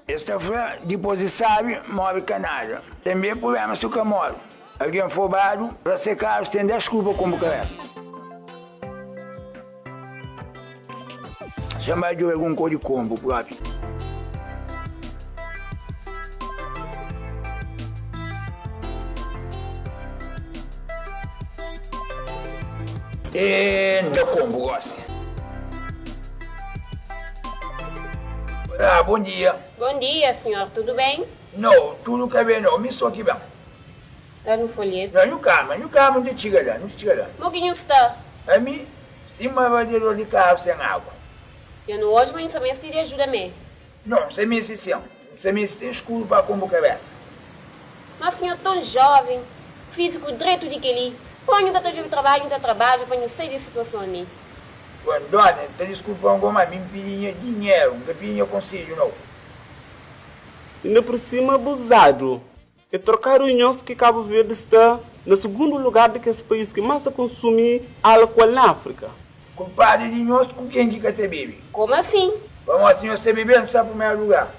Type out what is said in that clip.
Esta foi depositável, move canalha. Também problema se o moro. Alguém roubado, para secar, sem desculpa como que é. Chamar de algum cor de combo próprio. E da combo, gosta. Ah, bom dia. Bom dia, senhor. Tudo bem? Não, tudo que bem não. Me só aqui bem. Dá no folheto. Não calma, não te tira lá, não te tira lá. Moguinho está. A mim, se vai de de carro sem água. Eu não hoje, mas também se ajuda-me. Não, você me insistiu. Você me insistiu escuro para como cabeça. Mas senhor tão jovem, físico direito de que ele. Põe que eu trabalho, para não sair de situação ali. Quando dona, te desculpa alguma, me pedia dinheiro, não pedia conselho não. Ainda por cima, abusado. É trocar o Inhos que Cabo Verde está no segundo lugar daquele país que mais consome álcool na África. Compadre de nós, com quem que te bebe? Como assim? Vamos assim, você beber, não precisa primeiro lugar.